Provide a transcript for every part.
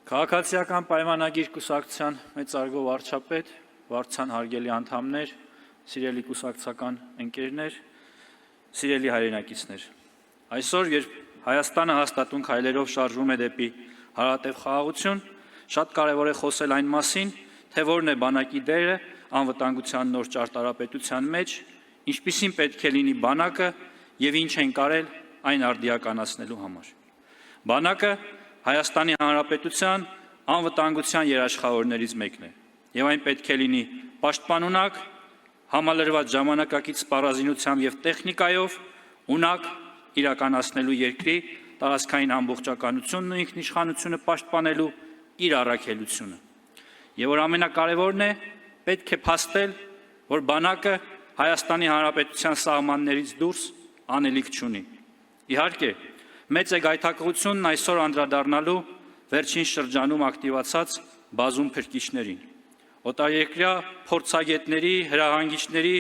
Քաղաքացիական պայմանագիր կուսակցության մեծարգո վարչապետ, վարչության հարգելի անդամներ, սիրելի կուսակցական ընկերներ, սիրելի հայրենակիցներ։ Այսօր, երբ Հայաստանը հաստատուն քայլերով շարժվում է դեպի հարատև խաղաղություն, շատ կարևոր է խոսել այն մասին, թե որն է բանակի դերը անվտանգության նոր ճարտարապետության մեջ, ինչպիսին պետք է լինի բանակը եւ ինչ են կարել այն արդիականացնելու համար։ Բանակը Հայաստանի Հանրապետության անվտանգության երաշխավորներից մեկն է, եւ այն պետք է լինի պաշտպանունակ, համալրված ժամանակակից սպառազինությամբ եւ տեխնիկայով, ունակ իրականացնելու երկրի տարածքային ամբողջականությունն ու ինքնիշխանությունը պաշտպանելու իր առաքելությունը։ Եվ որ ամենակարևորն է, պետք է փաստել, որ բանակը Հայաստանի Հանրապետության սահմաններից դուրս անելիք չունի։ Իհարկե, մեծ է գայթակղությունն այսօր անդրադառնալու վերջին շրջանում ակտիվացած բազում փրկիչներին, օտարերկրյա փորձագետների, հրահանգիչների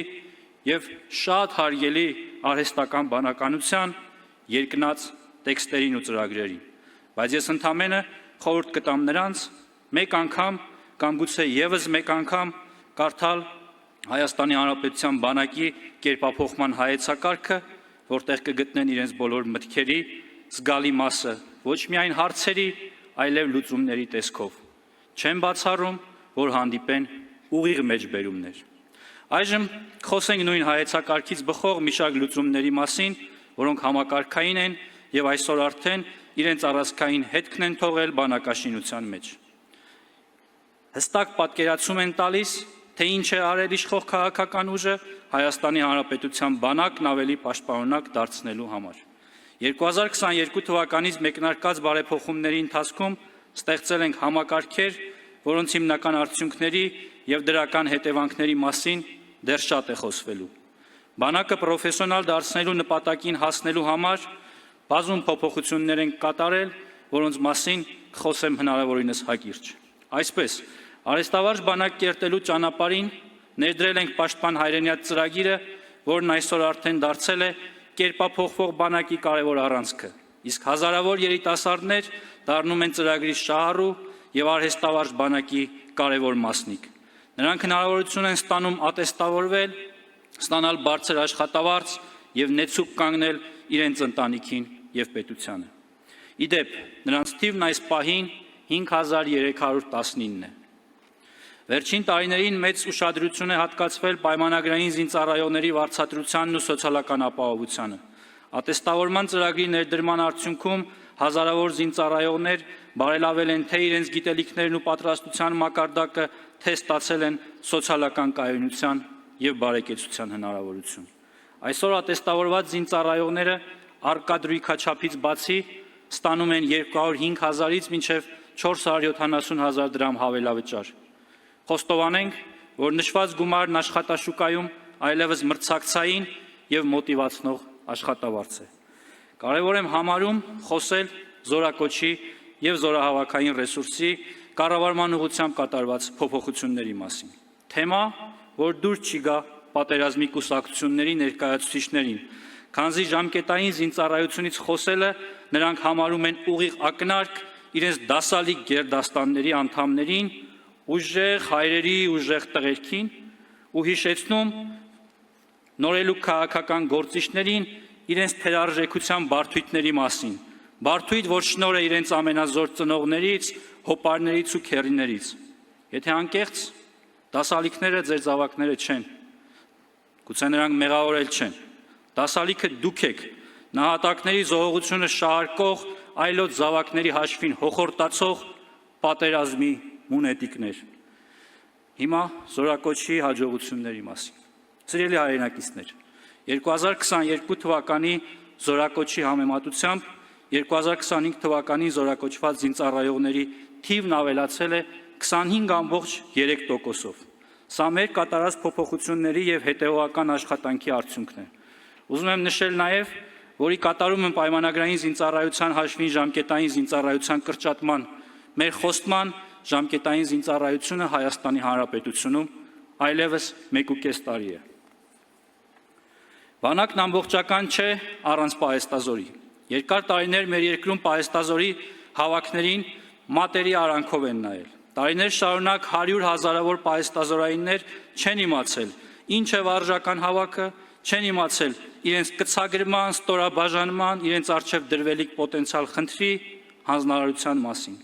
եւ շատ հարգելի արհեստական բանականության երկնած տեքստերին ու ծրագրերին, բայց ես ընդամենը խորհուրդ կտամ նրանց մեկ անգամ կամ գուցե եւս մեկ անգամ կարդալ Հայաստանի Հանրապետության բանակի կերպափոխման հայեցակարգը, որտեղ կգտնեն իրենց բոլոր մտքերի զգալի մասը ոչ միայն հարցերի, այլև լուծումների տեսքով։ Չեմ բացառում, որ հանդիպեն ուղիղ մեջբերումներ։ Այժմ խոսենք նույն հայեցակարգից բխող մի շարք լուծումների մասին, որոնք համակարգային են եւ այսօր արդեն իրենց առանցքային հետքն են թողել բանակաշինության մեջ։ Հստակ պատկերացում են տալիս, թե ինչ է արել իշխող քաղաքական ուժը Հայաստանի Հանրապետության բանակն ավելի պաշտպանունակ դարձնելու համար։ 2022 թվականից մեկնարկած բարեփոխումների ընթացքում ստեղծել ենք համակարգեր, որոնց հիմնական արդյունքների եւ դրական հետևանքների մասին դեռ շատ է խոսվելու։ Բանակը պրոֆեսիոնալ դարձնելու նպատակին հասնելու համար բազում փոփոխություններ են կատարել, որոնց մասին կխոսեմ հնարավորինս հակիրճ։ Այսպես, արհեստավարժ բանակ կերտելու ճանապարհին ներդրել ենք պաշտպան հայրենիաց ծրագիրը, որն այսօր արդեն դարձել է կերպափոխվող բանակի կարևոր առանցքը, իսկ հազարավոր երիտասարդներ դառնում են ծրագրի շահառու եւ արհեստավարժ բանակի կարևոր մասնիկ։ Նրանք հնարավորություն են ստանում ատեստավորվել, ստանալ բարձր աշխատավարձ եւ նեցուկ կանգնել իրենց ընտանիքին եւ պետությանը։ Իդեպ, նրանց թիվն այս պահին 5319 է։ Վերջին տարիներին մեծ ուշադրություն է հատկացվել պայմանագրային զինծառայողների վարձատրությանն ու սոցիալական ապահովությանը։ Ատեստավորման ծրագրի ներդրման արդյունքում հազարավոր զինծառայողներ բարելավել են թե իրենց գիտելիքներն ու պատրաստության մակարդակը, թե ստացել են սոցիալական կայունության եւ բարեկեցության հնարավորություն։ Այսօր ատեստավորված զինծառայողները արկադրույքաչափից բացի ստանում են 205,000-ից մինչև 470,000 դրամ հավելավճար։ Խոստովանենք, որ նշված գումարն աշխատաշուկայում այլևս մրցակցային եւ մոտիվացնող աշխատավարձ է։ Կարևոր եմ համարում խոսել զորակոչի եւ զորահավաքային ռեսուրսի կառավարման ուղղությամբ կատարված փոփոխությունների մասին։ Թեմա, որ դուր չի գա պատերազմի կուսակցությունների ներկայացուցիչներին, քանզի ժամկետային զինծառայությունից խոսելը նրանք համարում են ուղիղ ակնարկ իրենց դասալիկ գերդաստանների անդամներին, ուժեղ հայրերի, ուժեղ տղերքին ու հիշեցնում նորելուկ քաղաքական գործիչներին իրենց թերարժեքության բարդույթների մասին, բարդույթ, որ շնոր է իրենց ամենազոր ծնողներից, հոպարներից ու քեռիներից։ Եթե անկեղծ, դասալիքները ձեր զավակները չեն, գուցե նրանք մեղավորել չեն, դասալիքը դուք եք, նահատակների զոհողությունը շահարկող, այլոց զավակների հաշվին հոխորտացող պատերազմի մունետիկներ։ Հիմա զորակոչի հաջողությունների մասին։ Սիրելի հայրենակիցներ, 2022 թվականի զորակոչի համեմատությամբ 2025 թվականին զորակոչված զինծառայողների թիվն ավելացել է 25.3%-ով։ Սա մեր կատարած փոփոխությունների եւ հետեւողական աշխատանքի արդյունքն է։ Ուզում եմ նշել նաեւ, որի կատարում են պայմանագրային զինծառայության հաշվին ժամկետային զինծառայության կրճատման մեր խոստման ժամկետային զինծառայությունը Հայաստանի Հանրապետությունում այլևս 1.5 տարի է։ Բանակն ամբողջական չէ առանց պահեստազորի։ Երկար տարիներ մեր երկրում պահեստազորի հավաքներին մատերի արանքով են նայել։ Տարիներ շարունակ 100 հազարավոր պահեստազորայիններ չեն իմացել ինչ է վարժական հավաքը, չեն իմացել իրենց կցագրման, ստորաբաժանման, իրենց առջև դրվելիք պոտենցիալ խնդրի հանձնարարության մասին։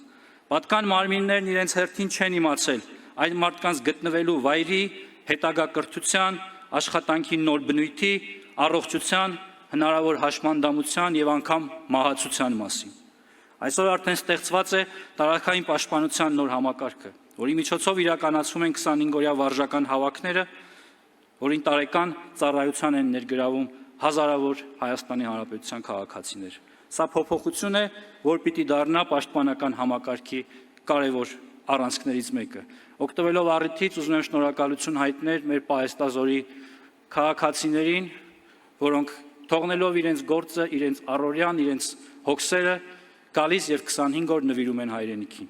Պատկան մարմիններն իրենց հերթին չեն իմացել այդ մարդկանց գտնվելու վայրի, հետագա կրթության, աշխատանքի նոր բնույթի, առողջության, հնարավոր հաշմանդամության եւ անգամ մահացության մասին։ Այսօր արդեն ստեղծված է տարածքային պաշտպանության նոր համակարգը, որի միջոցով իրականացվում են 25-օրյա վարժական հավաքները, որին տարեկան ծառայության են ներգրավում հազարավոր Հայաստանի Հանրապետության քաղաքացիներ։ Սա փոփոխություն է, որ պիտի դառնա պաշտպանական համակարգի կարևոր առանցքներից մեկը։ Օգտվելով առիթից ուզում եմ շնորհակալություն հայտնել մեր պահեստազորի քաղաքացիներին, որոնք թողնելով իրենց գործը, իրենց առօրյան, իրենց հոգսերը գալիս եւ 25 օր նվիրում են հայրենիքին։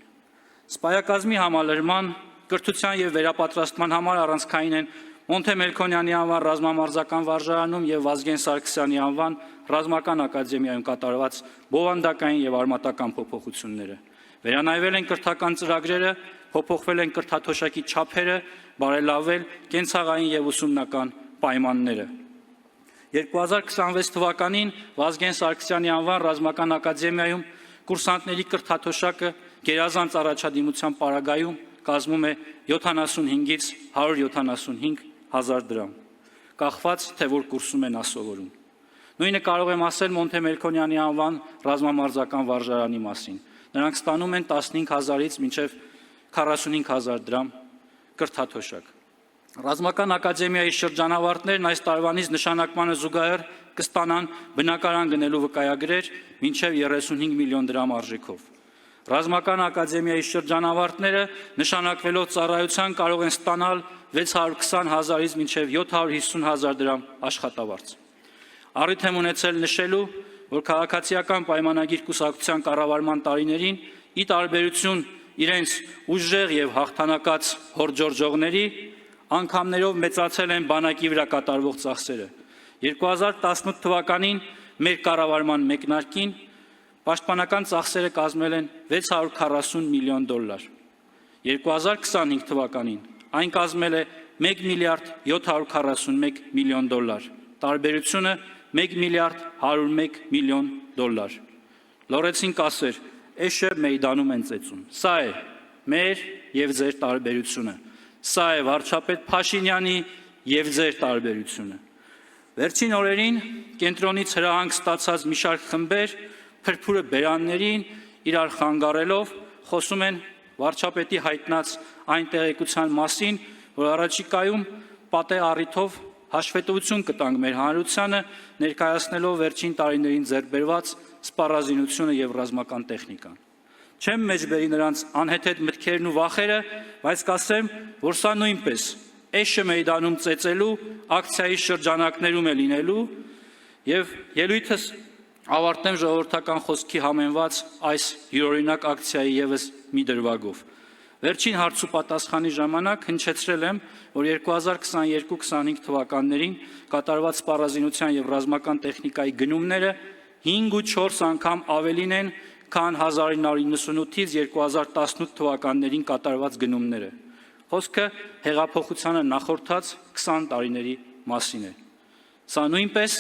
Սպայակազմի համալրման, կրթության եւ վերապատրաստման համար առանցքային են Մոնթե Մելքոնյանի անվան ռազմամարզական վարժարանում եւ Վազգեն Սարգսյանի անվան ռազմական ակադեմիայում կատարված բովանդակային եւ արմատական փոփոխությունները։ Վերանայվել են կրթական ծրագրերը, փոփոխվել են կրթաթոշակի չափերը, բարելավվել կենցաղային եւ ուսումնական պայմանները։ 2026 թվականին Վազգեն Սարգսյանի անվան ռազմական ակադեմիայում կուրսանտների կրթաթոշակը գերազանց առաջադիմության պարագայում կազմում է 75-ից 175 հազար դրամ, կախված թե որ կուրսում են ասովորում։ Նույնը կարող եմ ասել Մոնթե Մելքոնյանի անվան ռազմամարզական վարժարանի մասին։ Նրանք ստանում են 15,000-ից մինչև 45,000 դրամ կրթաթոշակ։ Ռազմական ակադեմիայի շրջանավարտներն այս տարվանից նշանակմանը զուգահեռ կստանան բնակարան գնելու վկայագրեր մինչև 35 միլիոն դրամ արժեքով։ Ռազմական ակադեմիայի շրջանավարտները նշանակվելով ծառայության կարող են ստանալ 620,000-ից մինչև 750,000 դրամ աշխատավարձ։ Առիթ եմ ունեցել նշելու, որ քաղաքացիական պայմանագիր կուսակցության կառավարման տարիներին ի տարբերություն իրենց ուժեղ եւ հաղթանակած հորձորջողների անգամներով մեծացել են բանակի վրա կատարվող ծախսերը։ 2018 թվականին մեր կառավարման մեկնարկին պաշտպանական ծախսերը կազմել են 640 միլիոն դոլար։ 2025 թվականին այն կազմել է 1 միլիարդ 741 միլիոն դոլար։ Տարբերությունը 1 միլիարդ 101 միլիոն դոլար։ Լորեցին կասեր, էշը մեյդանում են ծեծում։ Սա է մեր եւ ձեր տարբերությունը։ Սա է վարչապետ Փաշինյանի եւ ձեր տարբերությունը։ Վերջին օրերին կենտրոնից հրահանգ ստացած մի շարք խմբեր փրփուրը բերաններին իրար խանգարելով խոսում են վարչապետի հայտնած այն տեղեկության մասին, որ առաջիկայում պատե առիթով հաշվետվություն կտանք մեր հանրությանը, ներկայացնելով վերջին տարիներին ձեռքբերված սպառազինությունը եւ ռազմական տեխնիկան։ Չեմ մեջբերի նրանց անհեթեթ մտքերն ու վախերը, բայց կասեմ, որ սա նույնպես էշը մեյդանում ծեծելու ակցիայի շրջանակներում է լինելու եւ ելույթս ավարտեմ ժողովրդական խոսքի համեմված այս յուրօրինակ ակցիայի եւս մի դրվագով։ Վերջին հարց ու պատասխանի ժամանակ հնչեցրել եմ, որ 2022-25 թվականներին կատարված սպառազինության եւ ռազմական տեխնիկայի գնումները 5 ու 4 անգամ ավելին են, քան 1998-ից 2018 թվականներին կատարված գնումները։ Խոսքը հեղափոխությանը նախորդած 20 տարիների մասին է։ Սա նույնպես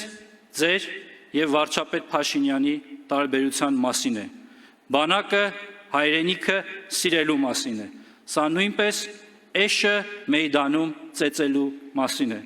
ձեր եւ վարչապետ Փաշինյանի տարբերության մասին է։ Բանակը, հայրենիքը սիրելու մասին է։ Սա նույնպես էշը մեյդանում ծեծելու մասին է։